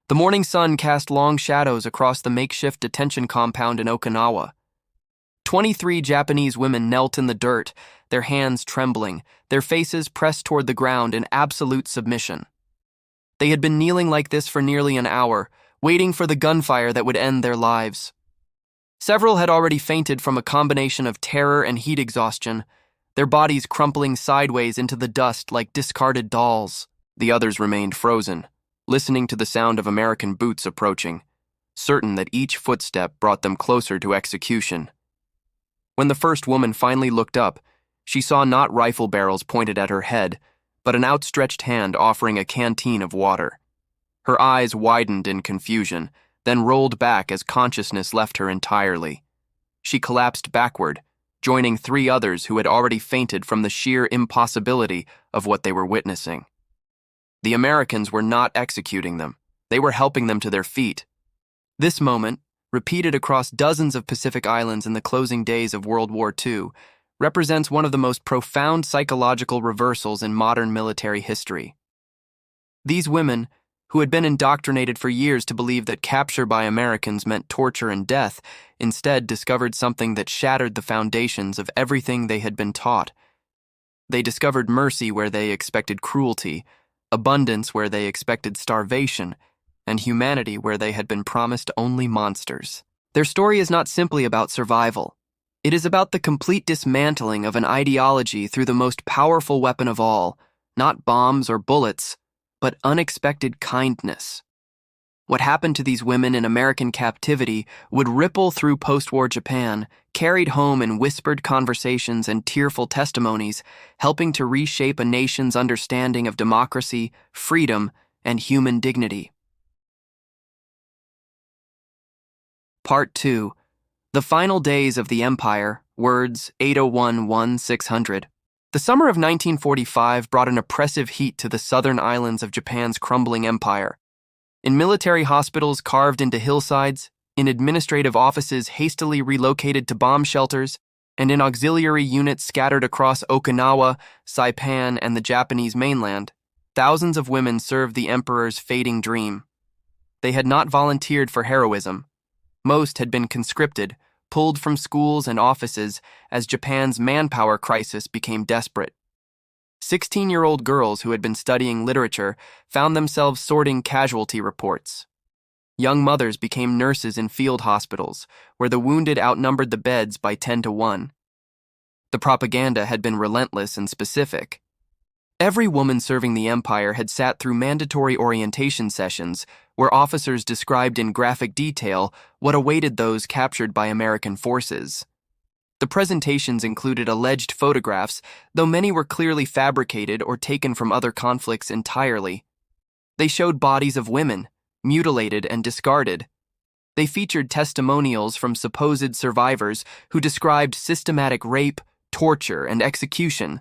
The morning sun cast long shadows across the makeshift detention compound in Okinawa. 23 Japanese women knelt in the dirt, their hands trembling, their faces pressed toward the ground in absolute submission. They had been kneeling like this for nearly an hour, waiting for the gunfire that would end their lives. Several had already fainted from a combination of terror and heat exhaustion, their bodies crumpling sideways into the dust like discarded dolls. The others remained frozen, listening to the sound of American boots approaching, certain that each footstep brought them closer to execution. When the first woman finally looked up, she saw not rifle barrels pointed at her head, but an outstretched hand offering a canteen of water. Her eyes widened in confusion, then rolled back as consciousness left her entirely. She collapsed backward, joining 3 others who had already fainted from the sheer impossibility of what they were witnessing. The Americans were not executing them. They were helping them to their feet. This moment, repeated across dozens of Pacific islands in the closing days of World War II, represents one of the most profound psychological reversals in modern military history. These women, who had been indoctrinated for years to believe that capture by Americans meant torture and death, instead discovered something that shattered the foundations of everything they had been taught. They discovered mercy where they expected cruelty, abundance where they expected starvation, and humanity where they had been promised only monsters. Their story is not simply about survival. It is about the complete dismantling of an ideology through the most powerful weapon of all, not bombs or bullets, but unexpected kindness. What happened to these women in American captivity would ripple through post-war Japan, carried home in whispered conversations and tearful testimonies, helping to reshape a nation's understanding of democracy, freedom, and human dignity. Part 2. The Final Days of the Empire, words 801-1600. The summer of 1945 brought an oppressive heat to the southern islands of Japan's crumbling empire. In military hospitals carved into hillsides, in administrative offices hastily relocated to bomb shelters, and in auxiliary units scattered across Okinawa, Saipan, and the Japanese mainland, thousands of women served the emperor's fading dream. They had not volunteered for heroism. Most had been conscripted, pulled from schools and offices as Japan's manpower crisis became desperate. 16-year-old girls who had been studying literature found themselves sorting casualty reports. Young mothers became nurses in field hospitals, where the wounded outnumbered the beds by 10 to 1. The propaganda had been relentless and specific. Every woman serving the empire had sat through mandatory orientation sessions where officers described in graphic detail what awaited those captured by American forces. The presentations included alleged photographs, though many were clearly fabricated or taken from other conflicts entirely. They showed bodies of women, mutilated and discarded. They featured testimonials from supposed survivors who described systematic rape, torture, and execution.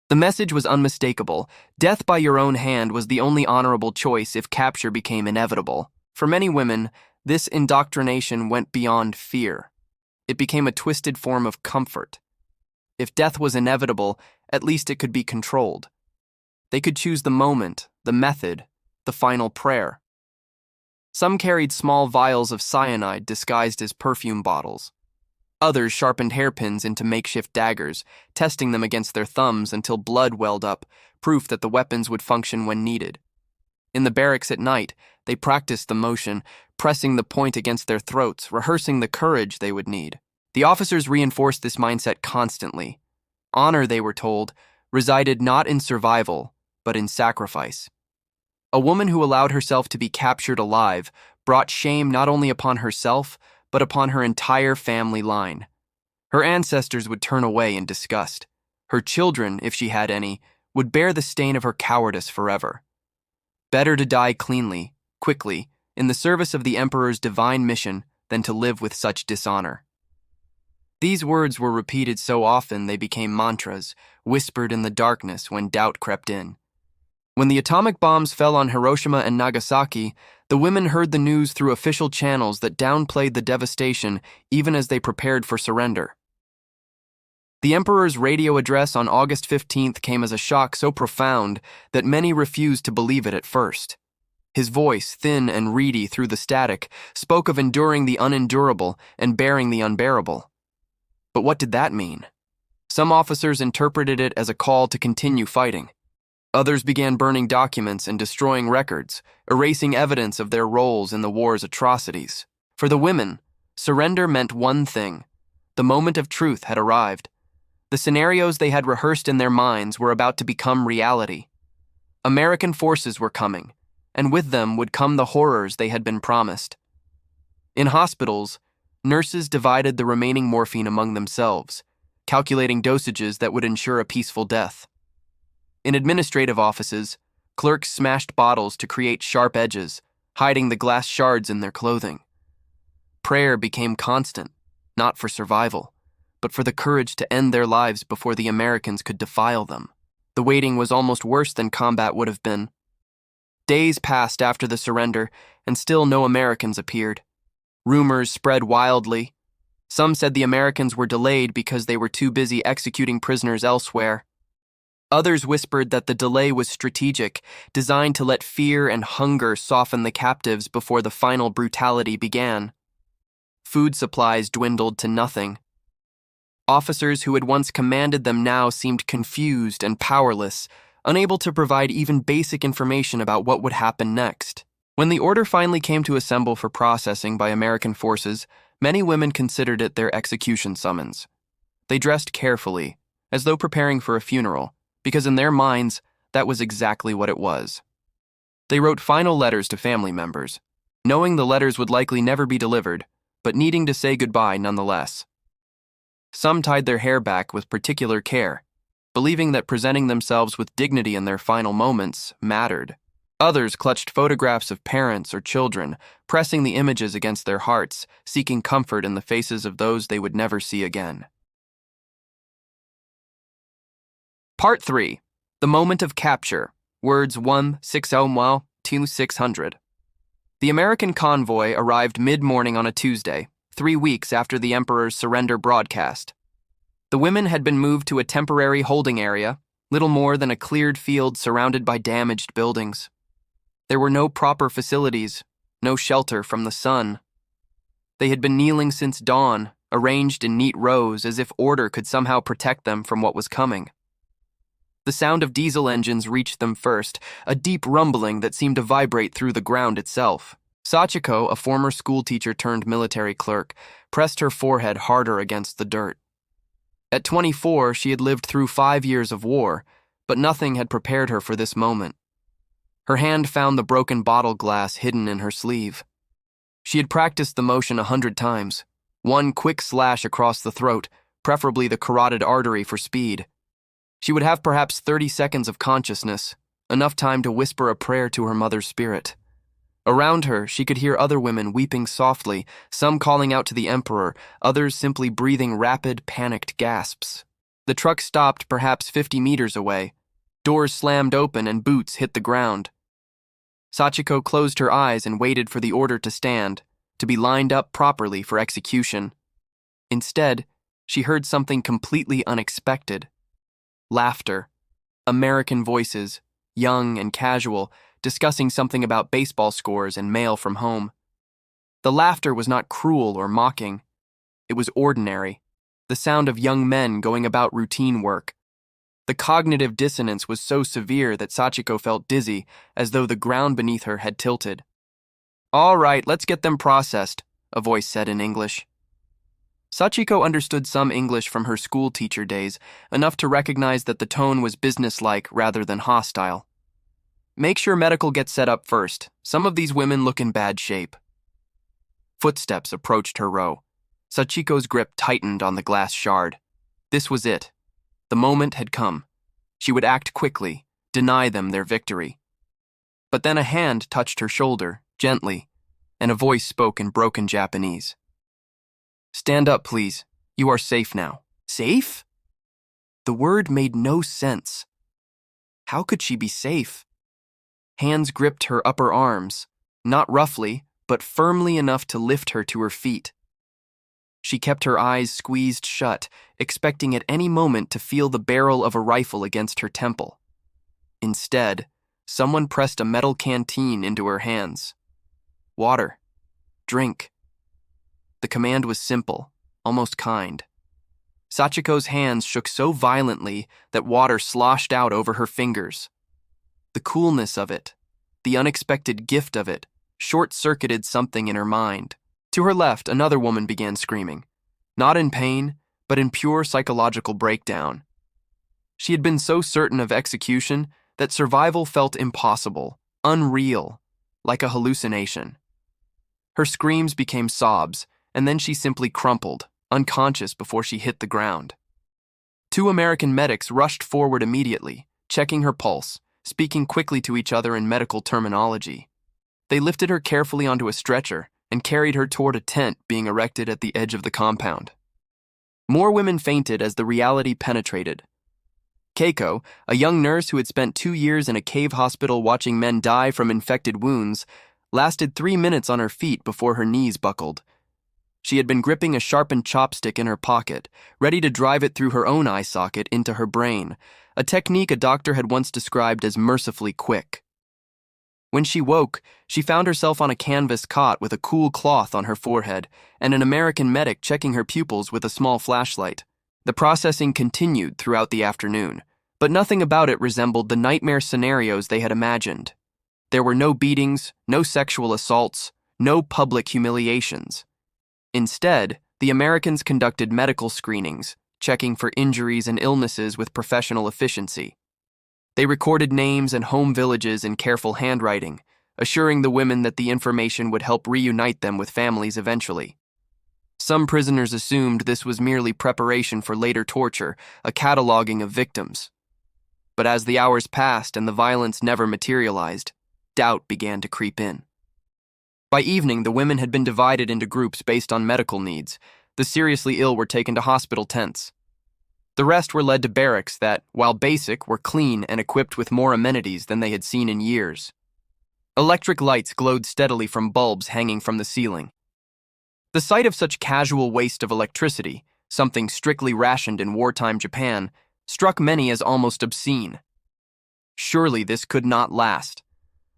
The message was unmistakable. Death by your own hand was the only honorable choice if capture became inevitable. For many women, this indoctrination went beyond fear. It became a twisted form of comfort. If death was inevitable, at least it could be controlled. They could choose the moment, the method, the final prayer. Some carried small vials of cyanide disguised as perfume bottles. Others sharpened hairpins into makeshift daggers, testing them against their thumbs until blood welled up, proof that the weapons would function when needed. In the barracks at night, they practiced the motion, pressing the point against their throats, rehearsing the courage they would need. The officers reinforced this mindset constantly. Honor, they were told, resided not in survival, but in sacrifice. A woman who allowed herself to be captured alive brought shame not only upon herself, but upon her entire family line. Her ancestors would turn away in disgust. Her children, if she had any, would bear the stain of her cowardice forever. Better to die cleanly, quickly, in the service of the emperor's divine mission than to live with such dishonor. These words were repeated so often they became mantras, whispered in the darkness when doubt crept in. When the atomic bombs fell on Hiroshima and Nagasaki, the women heard the news through official channels that downplayed the devastation even as they prepared for surrender. The emperor's radio address on August 15th came as a shock so profound that many refused to believe it at first. His voice, thin and reedy through the static, spoke of enduring the unendurable and bearing the unbearable. But what did that mean? Some officers interpreted it as a call to continue fighting. Others began burning documents and destroying records, erasing evidence of their roles in the war's atrocities. For the women, surrender meant one thing: the moment of truth had arrived. The scenarios they had rehearsed in their minds were about to become reality. American forces were coming, and with them would come the horrors they had been promised. In hospitals, nurses divided the remaining morphine among themselves, calculating dosages that would ensure a peaceful death. In administrative offices, clerks smashed bottles to create sharp edges, hiding the glass shards in their clothing. Prayer became constant, not for survival, but for the courage to end their lives before the Americans could defile them. The waiting was almost worse than combat would have been. Days passed after the surrender, and still no Americans appeared. Rumors spread wildly. Some said the Americans were delayed because they were too busy executing prisoners elsewhere. Others whispered that the delay was strategic, designed to let fear and hunger soften the captives before the final brutality began. Food supplies dwindled to nothing. Officers who had once commanded them now seemed confused and powerless, unable to provide even basic information about what would happen next. When the order finally came to assemble for processing by American forces, many women considered it their execution summons. They dressed carefully, as though preparing for a funeral, because in their minds, that was exactly what it was. They wrote final letters to family members, knowing the letters would likely never be delivered, but needing to say goodbye nonetheless. Some tied their hair back with particular care, believing that presenting themselves with dignity in their final moments mattered. Others clutched photographs of parents or children, pressing the images against their hearts, seeking comfort in the faces of those they would never see again. Part 3. The Moment of Capture. Words 160-2600. The American convoy arrived mid-morning on a Tuesday, 3 weeks after the Emperor's surrender broadcast. The women had been moved to a temporary holding area, little more than a cleared field surrounded by damaged buildings. There were no proper facilities, no shelter from the sun. They had been kneeling since dawn, arranged in neat rows as if order could somehow protect them from what was coming. The sound of diesel engines reached them first, a deep rumbling that seemed to vibrate through the ground itself. Sachiko, a former schoolteacher turned military clerk, pressed her forehead harder against the dirt. At 24, she had lived through 5 years of war, but nothing had prepared her for this moment. Her hand found the broken bottle glass hidden in her sleeve. She had practiced the motion 100 times, one quick slash across the throat, preferably the carotid artery for speed. She would have perhaps 30 seconds of consciousness, enough time to whisper a prayer to her mother's spirit. Around her, she could hear other women weeping softly, some calling out to the Emperor, others simply breathing rapid, panicked gasps. The truck stopped perhaps 50 meters away. Doors slammed open and boots hit the ground. Sachiko closed her eyes and waited for the order to stand, to be lined up properly for execution. Instead, she heard something completely unexpected. Laughter. American voices, young and casual, discussing something about baseball scores and mail from home. The laughter was not cruel or mocking. It was ordinary, the sound of young men going about routine work. The cognitive dissonance was so severe that Sachiko felt dizzy, as though the ground beneath her had tilted. "All right, let's get them processed," a voice said in English. Sachiko understood some English from her school teacher days, enough to recognize that the tone was businesslike rather than hostile. "Make sure medical gets set up first. Some of these women look in bad shape." Footsteps approached her row. Sachiko's grip tightened on the glass shard. This was it. The moment had come. She would act quickly, deny them their victory. But then a hand touched her shoulder, gently, and a voice spoke in broken Japanese. "Stand up, please. You are safe now." Safe? The word made no sense. How could she be safe? Hands gripped her upper arms, not roughly, but firmly enough to lift her to her feet. She kept her eyes squeezed shut, expecting at any moment to feel the barrel of a rifle against her temple. Instead, someone pressed a metal canteen into her hands. Water. Drink. The command was simple, almost kind. Sachiko's hands shook so violently that water sloshed out over her fingers. The coolness of it, the unexpected gift of it, short-circuited something in her mind. To her left, another woman began screaming, not in pain, but in pure psychological breakdown. She had been so certain of execution that survival felt impossible, unreal, like a hallucination. Her screams became sobs, and then she simply crumpled, unconscious before she hit the ground. 2 American medics rushed forward immediately, checking her pulse, speaking quickly to each other in medical terminology. They lifted her carefully onto a stretcher and carried her toward a tent being erected at the edge of the compound. More women fainted as the reality penetrated. Keiko, a young nurse who had spent 2 years in a cave hospital watching men die from infected wounds, lasted 3 minutes on her feet before her knees buckled. She had been gripping a sharpened chopstick in her pocket, ready to drive it through her own eye socket into her brain, a technique a doctor had once described as mercifully quick. When she woke, she found herself on a canvas cot with a cool cloth on her forehead and an American medic checking her pupils with a small flashlight. The processing continued throughout the afternoon, but nothing about it resembled the nightmare scenarios they had imagined. There were no beatings, no sexual assaults, no public humiliations. Instead, the Americans conducted medical screenings, checking for injuries and illnesses with professional efficiency. They recorded names and home villages in careful handwriting, assuring the women that the information would help reunite them with families eventually. Some prisoners assumed this was merely preparation for later torture, a cataloging of victims. But as the hours passed and the violence never materialized, doubt began to creep in. By evening, the women had been divided into groups based on medical needs. The seriously ill were taken to hospital tents. The rest were led to barracks that, while basic, were clean and equipped with more amenities than they had seen in years. Electric lights glowed steadily from bulbs hanging from the ceiling. The sight of such casual waste of electricity, something strictly rationed in wartime Japan, struck many as almost obscene. Surely this could not last.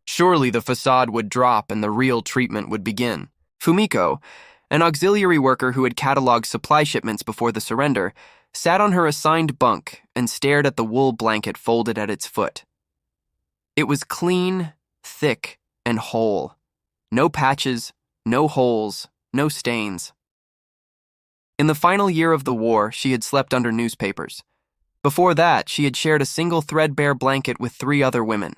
Surely the facade would drop and the real treatment would begin. Fumiko, an auxiliary worker who had cataloged supply shipments before the surrender, sat on her assigned bunk and stared at the wool blanket folded at its foot. It was clean, thick, and whole. No patches, no holes, no stains. In the final year of the war, she had slept under newspapers. Before that, she had shared a single threadbare blanket with 3 other women.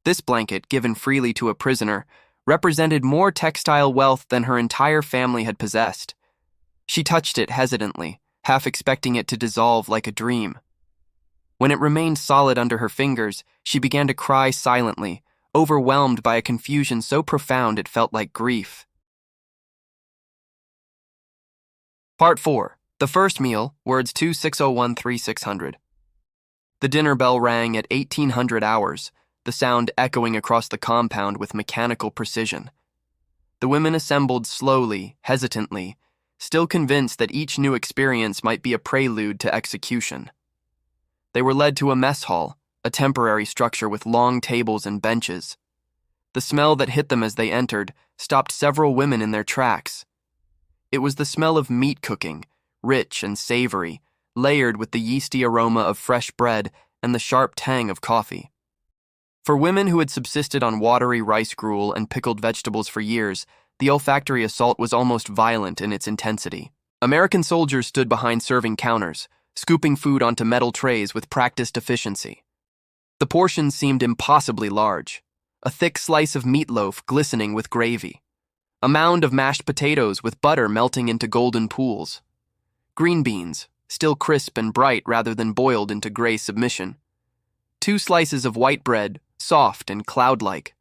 This blanket, given freely to a prisoner, represented more textile wealth than her entire family had possessed. She touched it hesitantly, half expecting it to dissolve like a dream. When it remained solid under her fingers, she began to cry silently, overwhelmed by a confusion so profound it felt like grief. Part 4. The first meal, words 2601-3600. The dinner bell rang at 1800 hours, the sound echoing across the compound with mechanical precision. The women assembled slowly, hesitantly, still convinced that each new experience might be a prelude to execution. They were led to a mess hall, a temporary structure with long tables and benches. The smell that hit them as they entered stopped several women in their tracks. It was the smell of meat cooking, rich and savory, layered with the yeasty aroma of fresh bread and the sharp tang of coffee. For women who had subsisted on watery rice gruel and pickled vegetables for years, the olfactory assault was almost violent in its intensity. American soldiers stood behind serving counters, scooping food onto metal trays with practiced efficiency. The portions seemed impossibly large. A thick slice of meatloaf glistening with gravy. A mound of mashed potatoes with butter melting into golden pools. Green beans, still crisp and bright rather than boiled into gray submission. 2 slices of white bread, soft and cloud-like.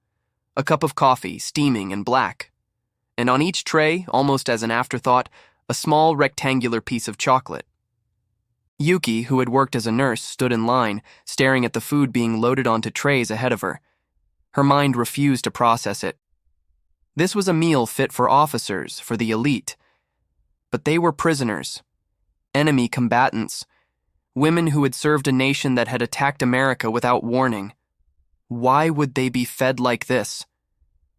A cup of coffee, steaming and black. And on each tray, almost as an afterthought, a small rectangular piece of chocolate. Yuki, who had worked as a nurse, stood in line, staring at the food being loaded onto trays ahead of her. Her mind refused to process it. This was a meal fit for officers, for the elite. But they were prisoners. Enemy combatants. Women who had served a nation that had attacked America without warning. Why would they be fed like this?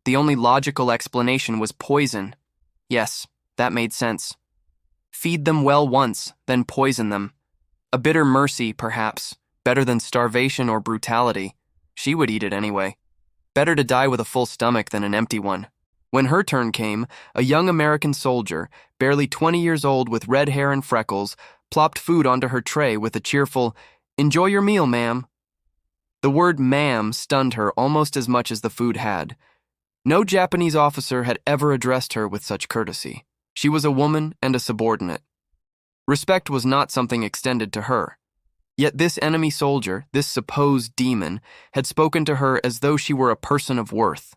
The only logical explanation was poison. Yes, that made sense. Feed them well once, then poison them. A bitter mercy, perhaps, better than starvation or brutality. She would eat it anyway. Better to die with a full stomach than an empty one. When her turn came, a young American soldier, barely 20 years old with red hair and freckles, plopped food onto her tray with a cheerful, "Enjoy your meal, ma'am." The word ma'am stunned her almost as much as the food had. No Japanese officer had ever addressed her with such courtesy. She was a woman and a subordinate. Respect was not something extended to her. Yet this enemy soldier, this supposed demon, had spoken to her as though she were a person of worth.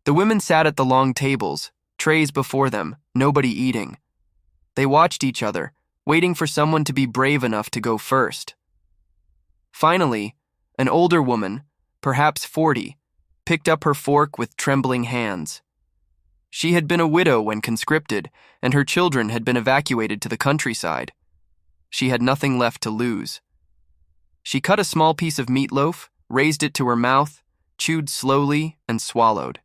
The women sat at the long tables, trays before them, nobody eating. They watched each other, waiting for someone to be brave enough to go first. Finally, an older woman, perhaps 40, picked up her fork with trembling hands. She had been a widow when conscripted, and her children had been evacuated to the countryside. She had nothing left to lose. She cut a small piece of meatloaf, raised it to her mouth, chewed slowly, and swallowed.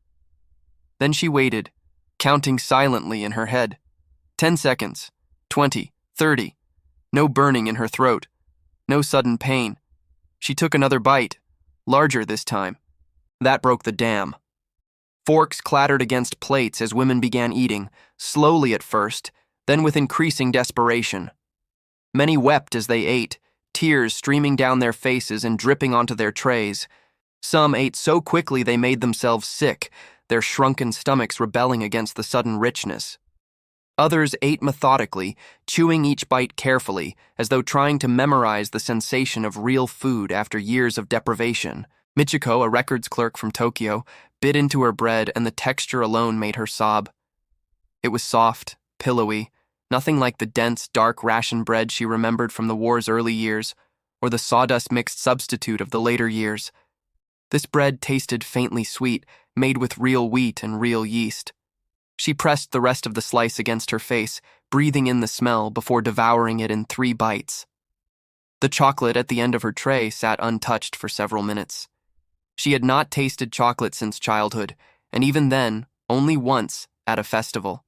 Then she waited, counting silently in her head. 10 seconds, 20, 30. No burning in her throat, no sudden pain. She took another bite, larger this time. That broke the dam. Forks clattered against plates as women began eating, slowly at first, then with increasing desperation. Many wept as they ate, tears streaming down their faces and dripping onto their trays. Some ate so quickly they made themselves sick, their shrunken stomachs rebelling against the sudden richness. Others ate methodically, chewing each bite carefully, as though trying to memorize the sensation of real food after years of deprivation. Michiko, a records clerk from Tokyo, bit into her bread, and the texture alone made her sob. It was soft, pillowy, nothing like the dense, dark ration bread she remembered from the war's early years, or the sawdust-mixed substitute of the later years. This bread tasted faintly sweet, made with real wheat and real yeast. She pressed the rest of the slice against her face, breathing in the smell before devouring it in 3 bites. The chocolate at the end of her tray sat untouched for several minutes. She had not tasted chocolate since childhood, and even then, only once, at a festival.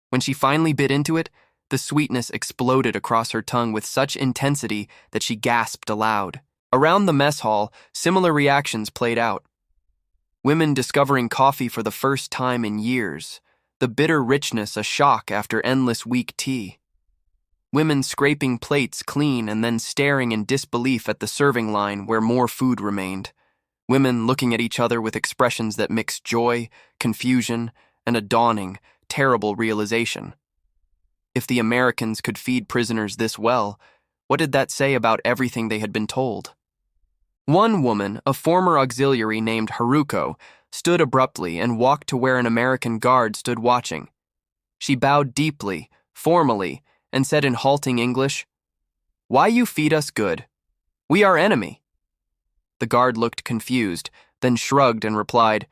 When she finally bit into it, the sweetness exploded across her tongue with such intensity that she gasped aloud. Around the mess hall, similar reactions played out. Women discovering coffee for the first time in years, the bitter richness a shock after endless weak tea. Women scraping plates clean and then staring in disbelief at the serving line where more food remained. Women looking at each other with expressions that mixed joy, confusion, and a dawning, terrible realization. If the Americans could feed prisoners this well, what did that say about everything they had been told? One woman, a former auxiliary named Haruko, stood abruptly and walked to where an American guard stood watching. She bowed deeply, formally, and said in halting English, "Why you feed us good? We are enemy." The guard looked confused, then shrugged and replied,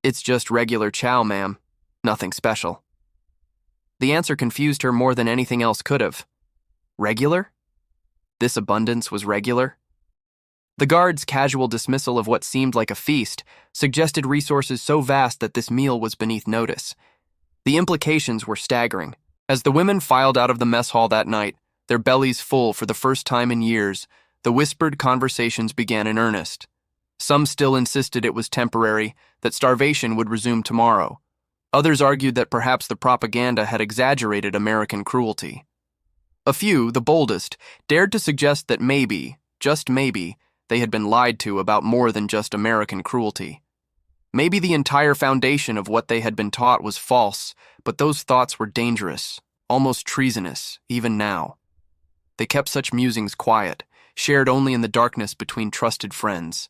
"It's just regular chow, ma'am. Nothing special." The answer confused her more than anything else could have. Regular? This abundance was regular? The guard's casual dismissal of what seemed like a feast suggested resources so vast that this meal was beneath notice. The implications were staggering. As the women filed out of the mess hall that night, their bellies full for the first time in years, the whispered conversations began in earnest. Some still insisted it was temporary, that starvation would resume tomorrow. Others argued that perhaps the propaganda had exaggerated American cruelty. A few, the boldest, dared to suggest that maybe, just maybe, they had been lied to about more than just American cruelty. Maybe the entire foundation of what they had been taught was false, but those thoughts were dangerous, almost treasonous, even now. They kept such musings quiet, shared only in the darkness between trusted friends.